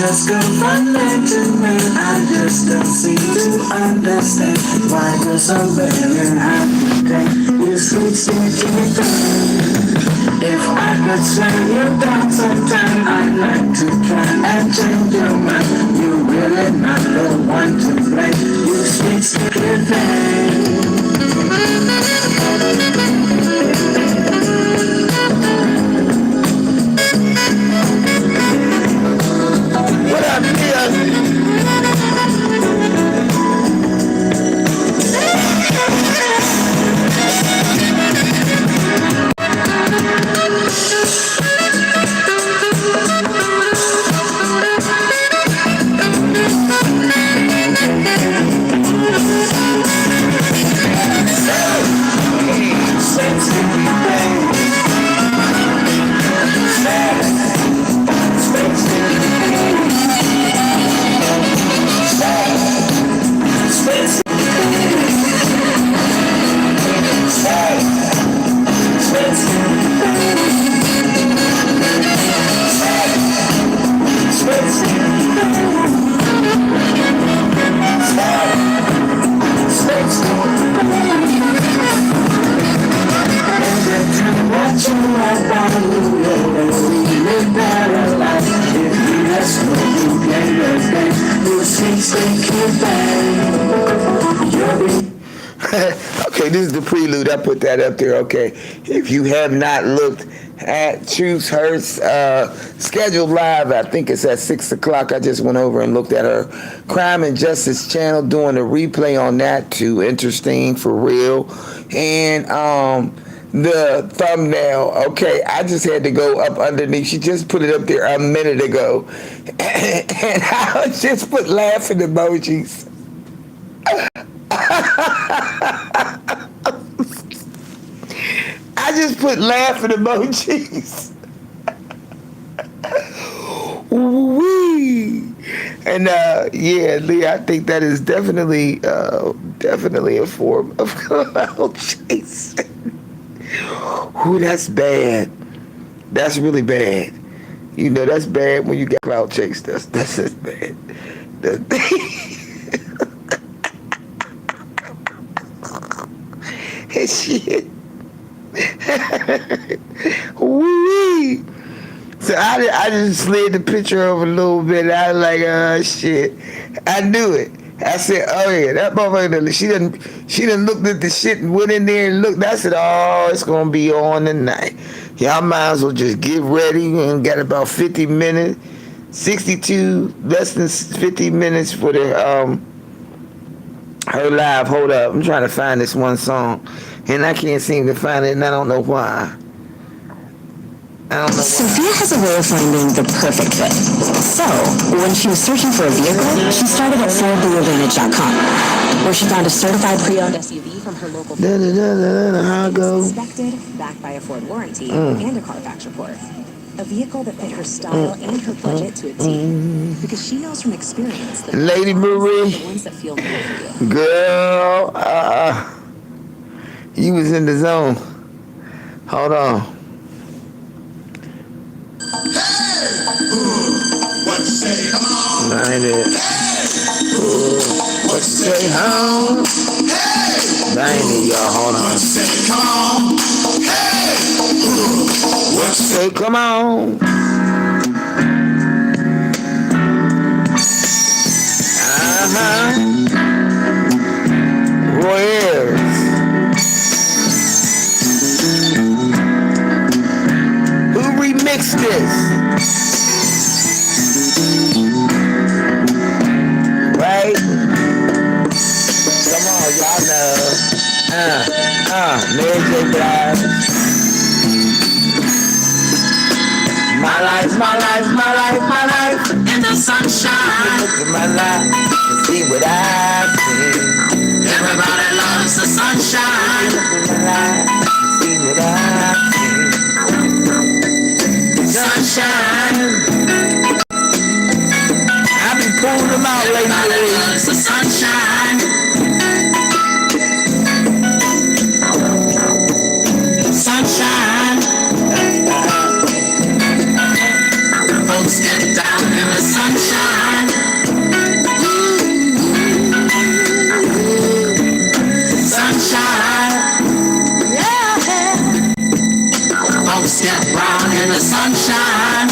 just go from man to man. I just don't seem to understand why you're so very happy. You sweet, sweet thing. If I could slow you down sometime, I'd like to try and change your mind. You're really not the one to blame. You sweet, sweet thing. What up, Mia? Okay, this is the prelude. I put that up there. Okay, if you have not looked at Truth Hurt's scheduled live, I think it's at 6 o'clock. I just went over and looked at her Crime and Justice channel, doing a replay on that too. Interesting, for real. And the thumbnail, okay, I just had to go up underneath. She just put it up there a minute ago. And I just put laughing emojis. I just put laughing emojis. Wee. And yeah, Lee, I think that is definitely a form of cloud chasing. Ooh, that's bad. That's really bad. You know, that's bad when you get cloud chased. That's just bad. Shit. Wee. So I just slid the picture over a little bit. I was like, oh shit. I knew it. I said, oh yeah, that motherfucker, she done looked at the shit and went in there and looked. I said, oh, it's gonna be on tonight. Y'all might as well just get ready, and got about 50 minutes, 62, less than 50 minutes for the her live. Hold up, I'm trying to find this one song, and I can't seem to find it, and I don't know why. Sophia has a way of finding the perfect fit. So, when she was searching for a vehicle, she started at FordBlueAdvantage.com, where she found a certified pre-owned SUV from her local inspected, backed by a Ford warranty, and a Carfax report. A vehicle that fit her style and her budget to a T. Because she knows from experience that Lady Marie, the ones that feel good for you. Girl, you was in the zone. Hold on. What you say, come on? Find it. What you say, home? Find it, y'all. Hold on. What you say, come on? Hey! What you say, come on? Warriors. Who remixed this? Right? Come on, y'all know. Mary J. Blige. My life, my life, my life, my life in the sunshine. Look at my life and see what I see. Everybody loves the sunshine. Look at my life and see what I see. Sunshine. I be pulling them out lately. Everybody loves the sunshine. Sunshine. Folks get down in the sunshine. Folks get brown in the sunshine.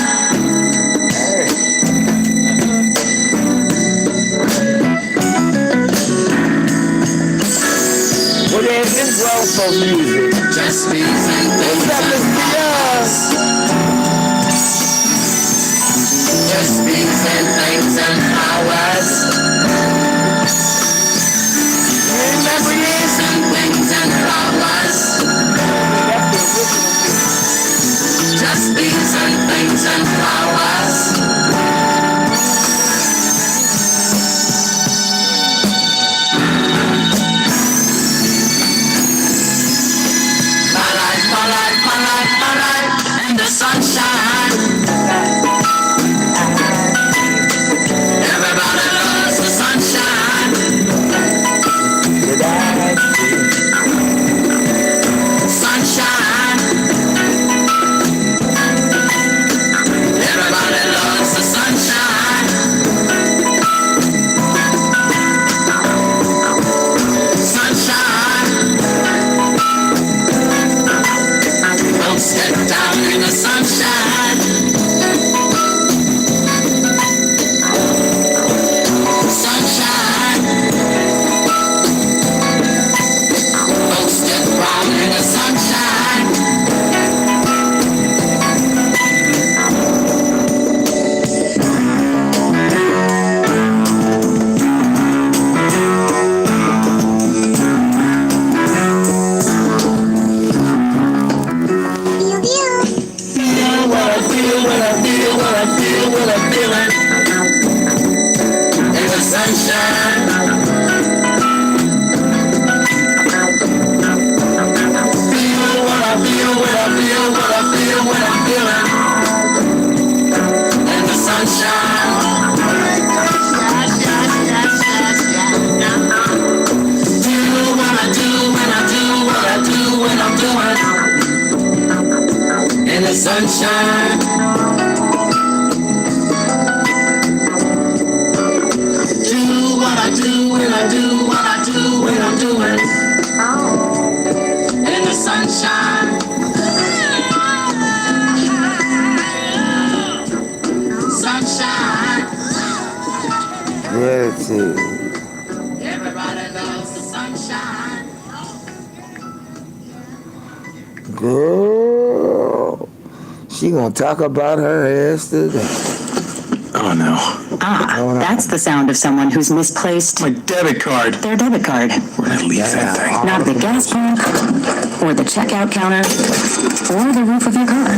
Well, then, this grown folk music. Just bees and things and flowers. Just bees and things and flowers. Just bees and things and flowers. Just bees and things and flowers. And the sunshine. Everybody loves the sunshine. Sunshine. Everybody loves the sunshine. Sunshine. Don't sit down in the sunshine. Sunshine. Folks get brown in the sunshine. Feel what I feel, what I feel, what I feel, what I'm feeling. In the sunshine. Feel what I feel, what I feel, what I feel, what I'm feeling. In the sunshine. Do what I do when I do what I do when I'm doing. In the sunshine. Do what I do when I do what I do when I'm doing. In the sunshine. Sunshine. Gratitude. Everybody loves the sunshine. Girl. She gonna talk about her ass today. Oh no. That's the sound of someone who's misplaced My debit card. their debit card. Where'd I leave that thing? Not at the gas pump, or the checkout counter, or the roof of your car.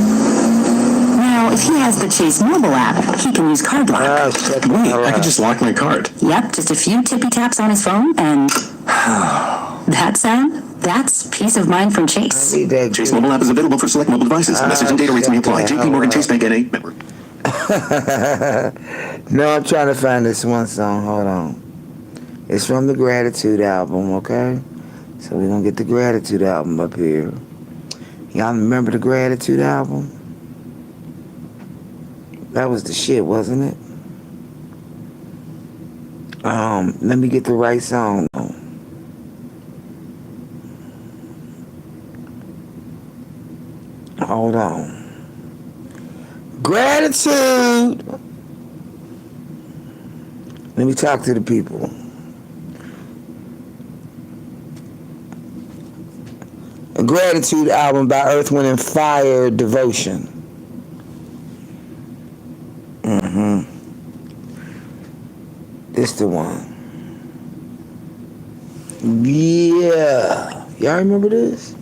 Now, if he has the Chase mobile app, he can use Card Lock. Ah, shut the Wait, hell I up. could just lock my card. Yep, just a few tippy taps on his phone, and that sound, that's peace of mind from Chase. Need that Chase good. mobile app is available for select mobile devices. Message and data rates may apply. JP Morgan Chase Bank NA member. No, I'm trying to find this one song. Hold on. It's from the Gratitude album, okay? So we're gonna get the Gratitude album up here. Y'all remember the Gratitude album? That was the shit, wasn't it? Let me get the right song though. Hold on. Gratitude. Let me talk to the people. A Gratitude album by Earth, Wind and Fire, Devotion. This the one. Yeah. Y'all remember this?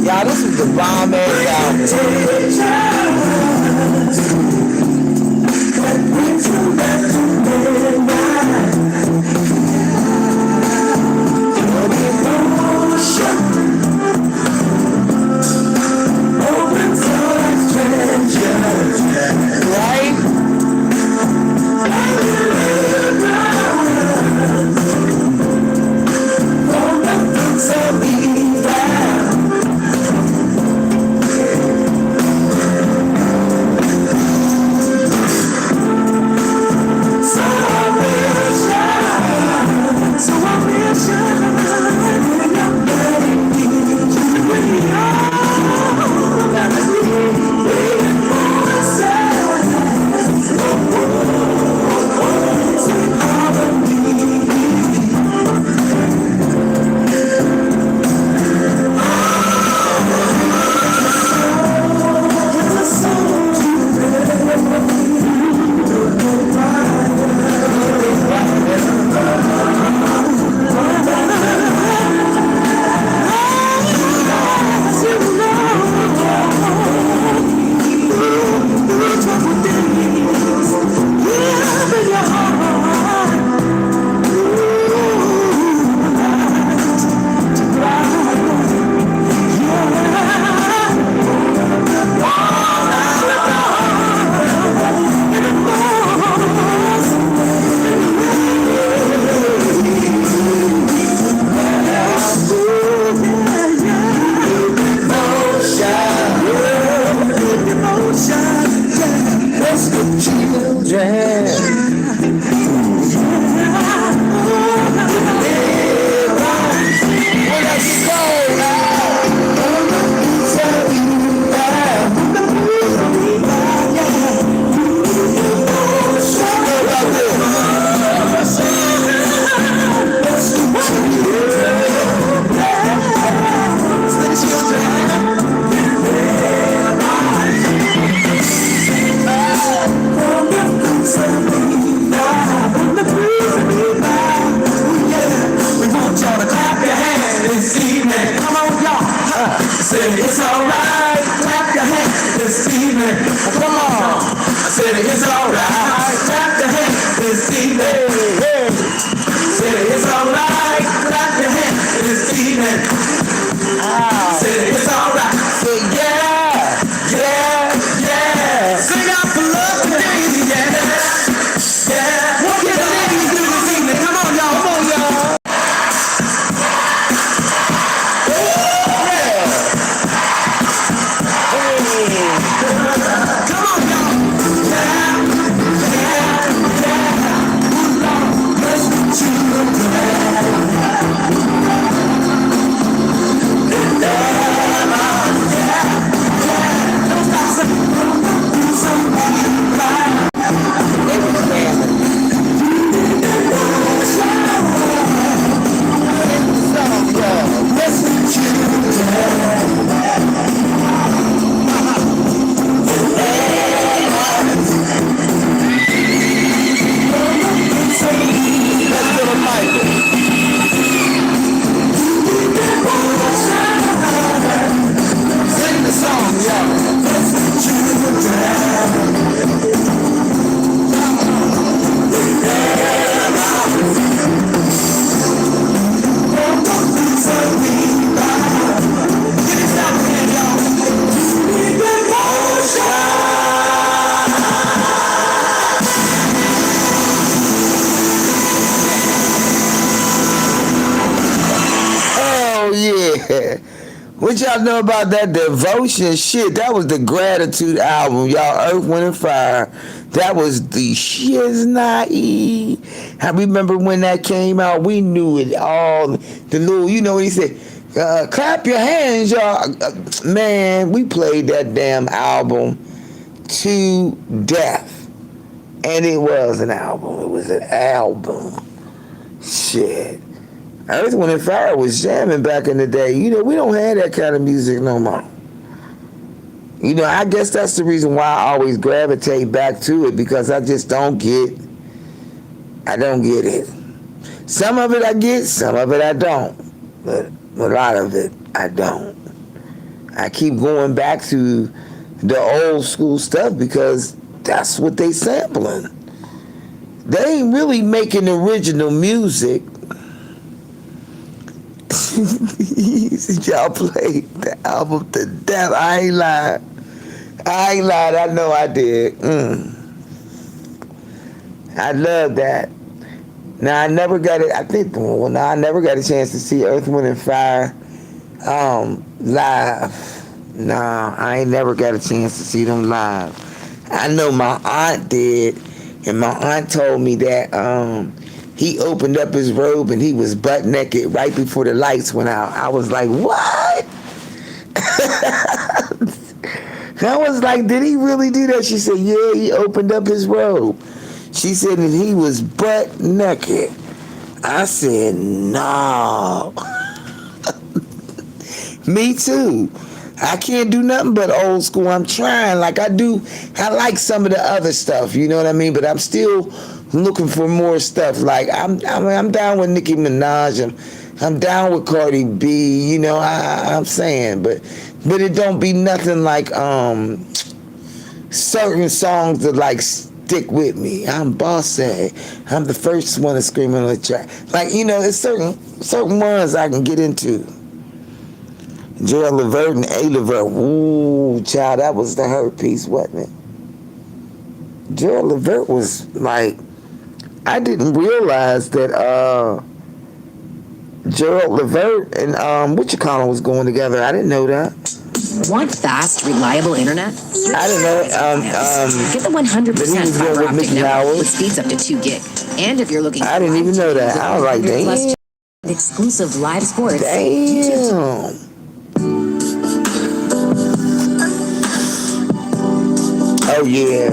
Y'all, this is the bomb ass album. What y'all know about that Devotion shit? That was the Gratitude album, y'all. Earth, Wind, and Fire. That was the shiznai. I remember when that came out. We knew it all. The little, you know what he said? Clap your hands, y'all. Man, we played that damn album to death. And it was an album. It was an album. Shit. Earth, Wind, and Fire was jamming back in the day. You know, we don't have that kind of music no more. You know, I guess that's the reason why I always gravitate back to it, because I just don't get it. Some of it I get, some of it I don't. But a lot of it I don't. I keep going back to the old school stuff because that's what they sampling. They ain't really making original music. Y'all played the album to death. I ain't lied. I know I did. I love that. Now I never got it. I never got a chance to see Earth, Wind, and Fire live. Nah, I ain't never got a chance to see them live. I know my aunt did, and my aunt told me that he opened up his robe and he was butt naked right before the lights went out. I was like, what? I was like, did he really do that? She said, yeah, he opened up his robe. She said that he was butt naked. I said, no. Me too. I can't do nothing but old school. I'm trying. I like some of the other stuff, you know what I mean? But I'm still looking for more stuff. I'm down with Nicki Minaj. I'm down with Cardi B. You know, I'm saying, but it don't be nothing like certain songs that stick with me. I'm bossy. I'm the first one to scream on the track. You know, it's certain ones I can get into. Gerald Levert and A. Levert. Ooh, child, that was the hurt piece, wasn't it? Gerald Levert was I didn't realize that Gerald Levert and was going together. I didn't know that. Want fast, reliable internet? I didn't know. Get the 100% fiber optic network with speeds up to 2 gig. And if you're looking, I didn't even know that. I was like, damn. Exclusive live sports. Damn. Oh yeah.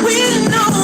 We know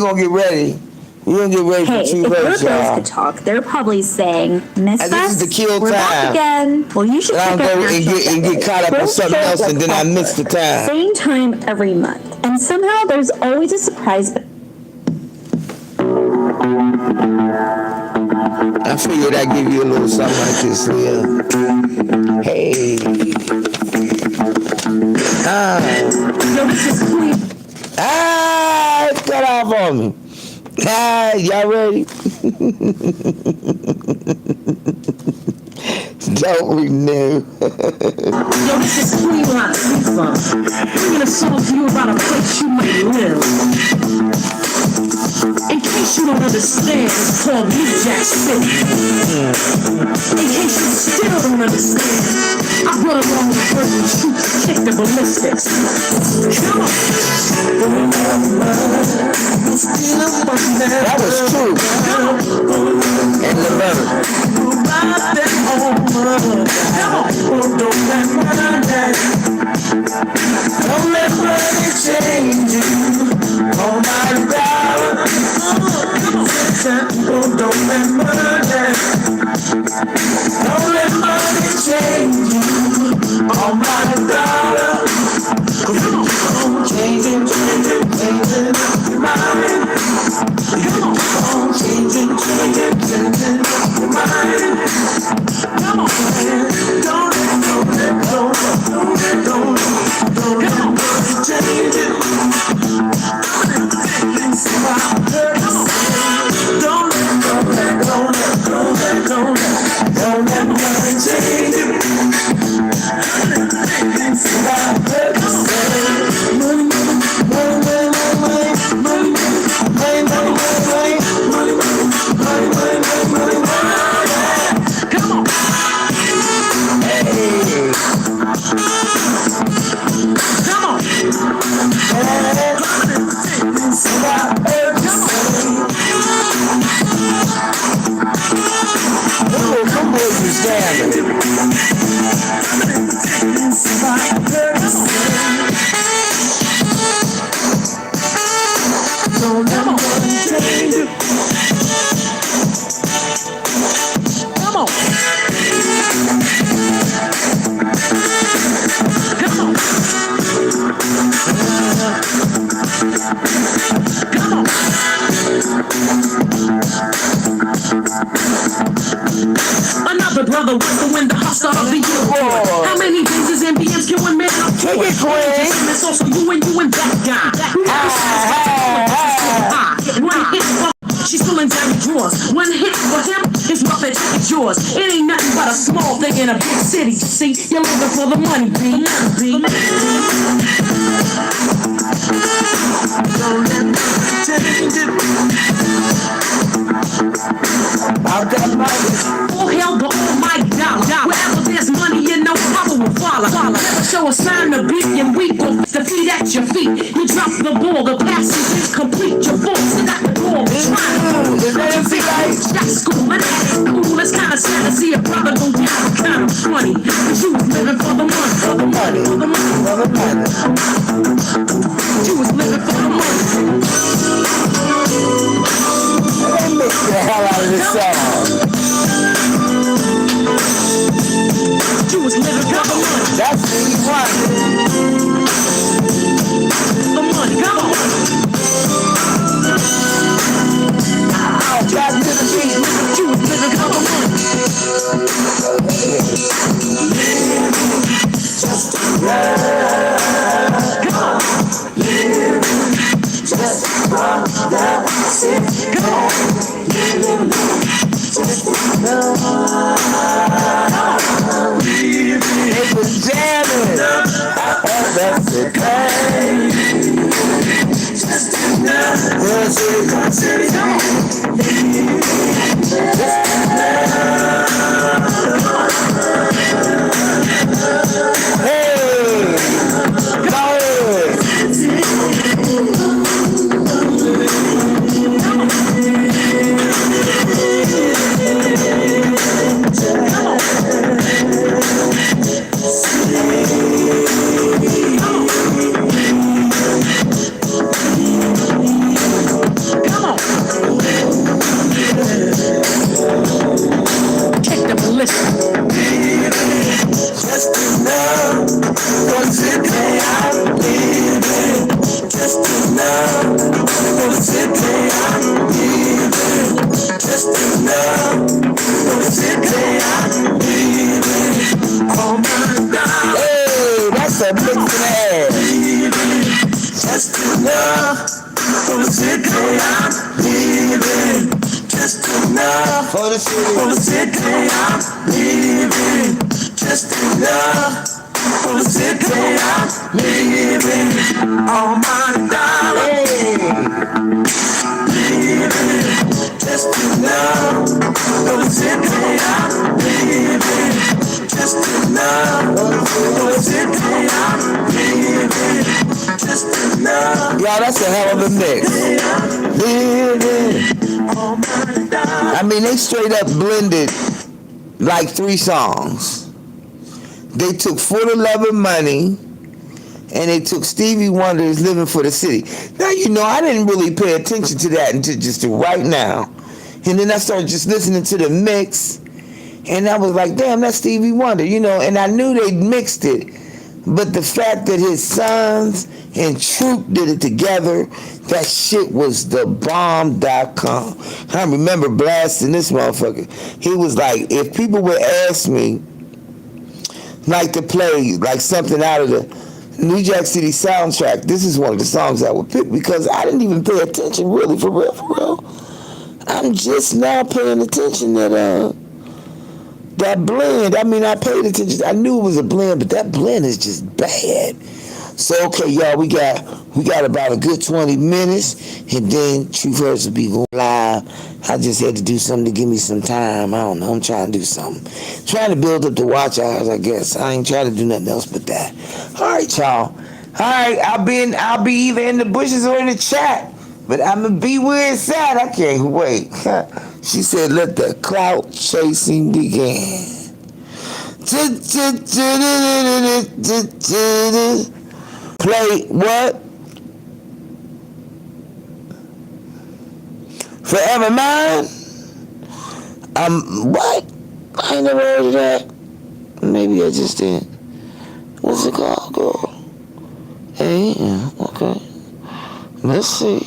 gonna get ready. We're gonna get ready Hey, for two if verses, your girls y'all. could talk, they're probably saying, "Miss And us, this is to kill we're back time. again." Well, you should And check I'll out go National and get caught up on Girls something show else, like and then I miss the clockwork. time. Same time every month, and somehow there's always a surprise. I figured I'd give you a little something like this, Leah. Hey. It's cut off on me. Y'all ready? Don't renew. Yo, this is Queen Latifah, bringing a song to you about a place you might live. In case you don't understand, it's called New Jack City. In case you still don't understand, I brought along the first shoot to kick the ballistics. Come on. That was true. And the verb. Don't let money change you. Oh my God. Don't let money. Don't let money change you. Oh my God. Changing your mind. Changing your mind. Come on. Don't change it. Another brother wants to win the hustle of the year award. How many days is MBMs can one man afford? It's also you and that guy. One hit for she's still in down drawers. One hit for him is rough and it's yours. It ain't nothing but a small thing in a big city. See, you're looking for the money, B. Don't let me change it. I've got money. All hell the almighty dollar. Wherever there's money, you know power will follow. Never show a sign of beat and weak or defeat at your feet. You drop the ball, the pass is incomplete. Your balls got the ball. Is that empty light? That's school and that's cool. It's kind of sad to see a brother go down kind of funny. Cause you was living for the money. For the money. For the money. For the money. You was living for the money. They mix the hell out of this song. You was living for the money. That's Stevie Wonder. The money. Come on. Drop to the beat. You was living for the money. Just to run. Come on. Just from the city. Come on. Just to run. It was jamming. That's the thing. Just to run. City. Come on. just enough for the city I'm leaving. Oh my God. Hey, that's a mix in the air. Just enough for the city I'm leaving. Just enough For the city. city I'm leaving. Just enough for the city I'm leaving. Oh my darling. Leaving. Just enough for the city I'm leaving. Just enough for the city I'm leaving. Just enough. Y'all, that's a hell of a mix. I mean, they straight up blended like 3 songs. They took For the Love of Money, and they took Stevie Wonder's Living for the City. Now, you know, I didn't really pay attention to that until just right now. And then I started just listening to the mix, and I was like, damn, that's Stevie Wonder, you know, and I knew they mixed it. But the fact that his sons and Troop did it together, that shit was the bomb.com. I remember blasting this motherfucker. He was like, if people would ask me, like to play like something out of the New Jack City soundtrack, this is one of the songs I would pick because I didn't even pay attention really, for real. I'm just now paying attention that that blend. I mean, I paid attention. I knew it was a blend, but that blend is just bad. So okay, y'all, we got about a good 20 minutes, and then Truth Hurts will be going live. I just had to do something to give me some time. I don't know. I'm trying to do something. Trying to build up the watch hours, I guess. I ain't trying to do nothing else but that. All right, y'all. All right, I'll be either in the bushes or in the chat, but I'm gonna be where it's at. I can't wait. She said, "Let the clout chasing begin." Play what? Forever Mine? What? I ain't never heard of that. Maybe I just didn't. What's it called, girl? Hey, yeah, okay. Let's see.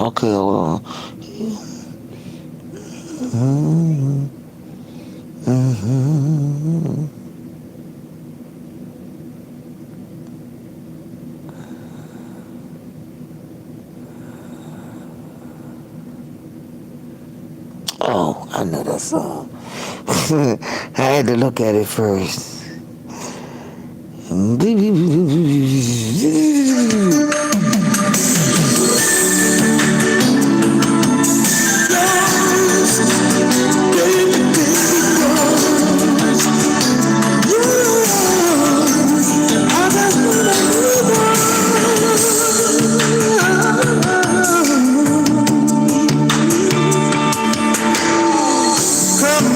Okay, well. Oh, I know that song. I had to look at it first. Come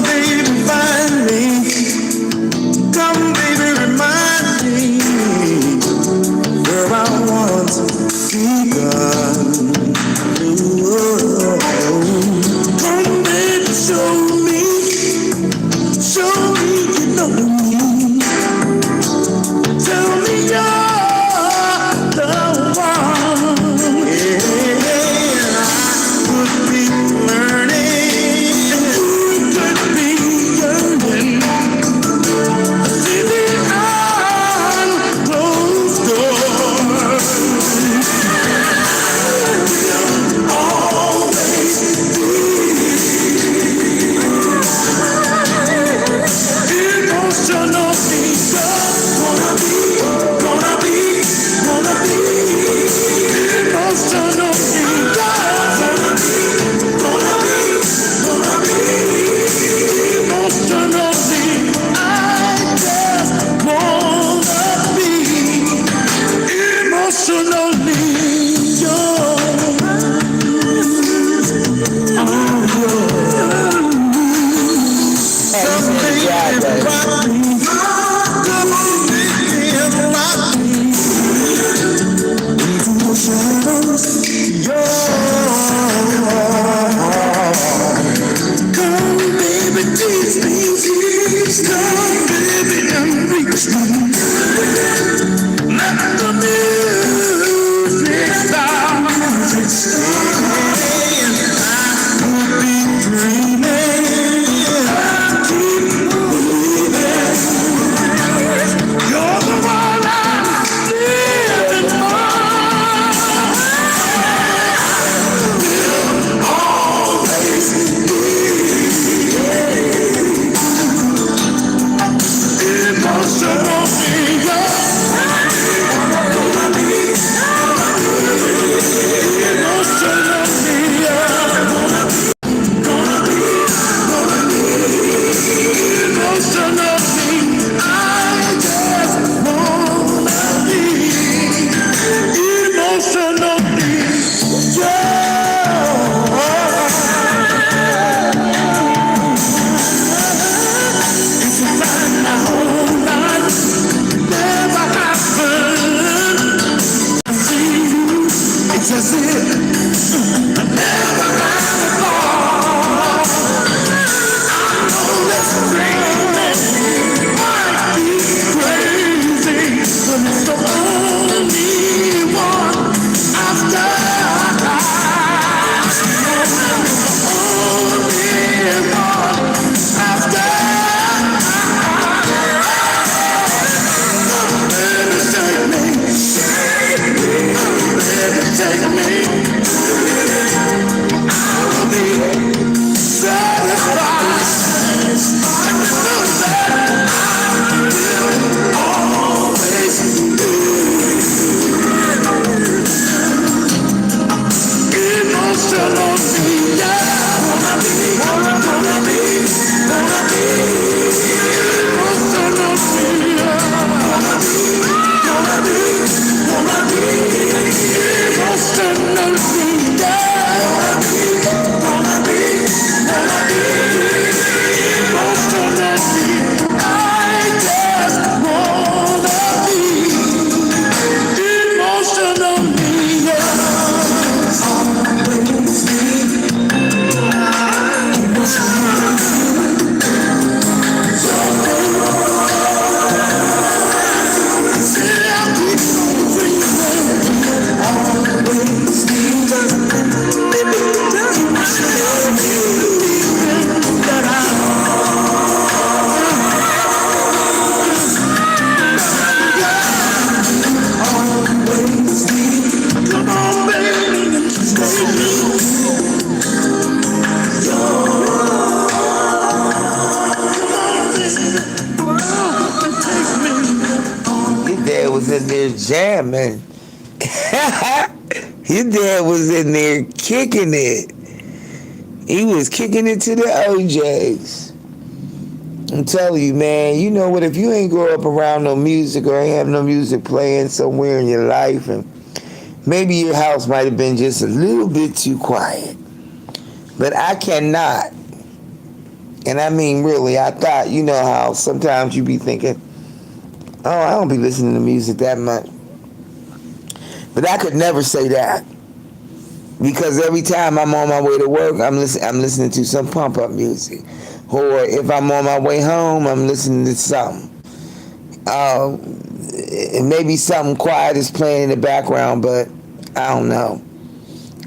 baby, find me. Come baby, remind me where I want to be gone. Come baby, show me you know me. Tell me you're the one. Yeah, I could be learning, you could be yearning, sitting on closed doors. Always emotional teacher. Gonna be emotional teacher. Gonna be emotionally. I just wanna be emotionally yours. Come there jamming. His dad was in there kicking it. He was kicking it to the OJs. I'm telling you, man, you know what, if you ain't grow up around no music or ain't have no music playing somewhere in your life, and maybe your house might have been just a little bit too quiet. But I cannot, and I mean really, I thought, you know how sometimes you be thinking, oh, I don't be listening to music that much. But I could never say that. Because every time I'm on my way to work, I'm listening to some pump-up music. Or if I'm on my way home, I'm listening to something. Maybe something quiet is playing in the background, but I don't know.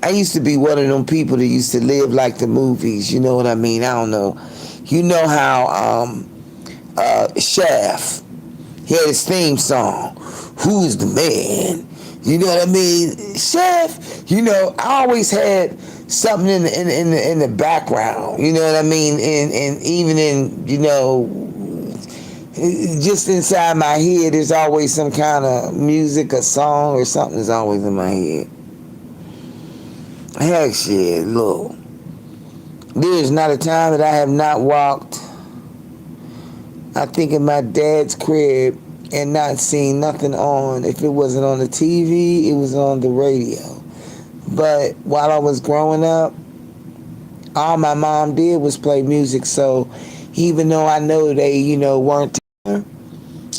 I used to be one of them people that used to live like the movies. You know what I mean? I don't know. You know how Chef, he had his theme song, Who's the Man? You know what I mean? Chef, you know, I always had something in the background, you know what I mean? And even in, you know, just inside my head, there's always some kind of music, a song, or something is always in my head. Heck shit, look. There's not a time that I have not walked, I think, in my dad's crib and not seen nothing on. If it wasn't on the TV, it was on the radio. But while I was growing up, all my mom did was play music. So even though I know they, you know, weren't together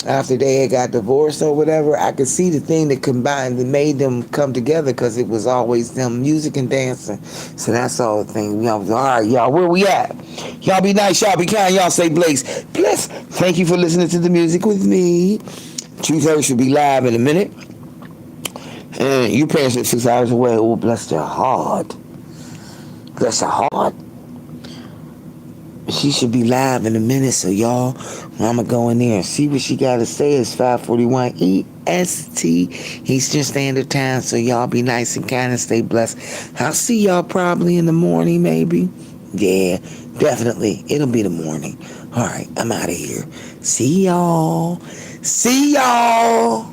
after they had got divorced or whatever, I could see the thing that combined, that made them come together, because it was always them, music and dancing. So that's all the thing. All right, y'all, where we at? Y'all be nice, y'all be kind, y'all stay blessed. Thank you for listening to the music with me. Truth Hurts should be live in a minute. And your parents are 6 hours away. Oh, bless their heart. Bless her heart. She should be live in a minute, so y'all, I'm going to go in there and see what she got to say. It's 5:41 EST, Eastern Standard Time, so y'all be nice and kind and stay blessed. I'll see y'all probably in the morning, maybe. Yeah, definitely. It'll be the morning. All right, I'm out of here. See y'all. See y'all.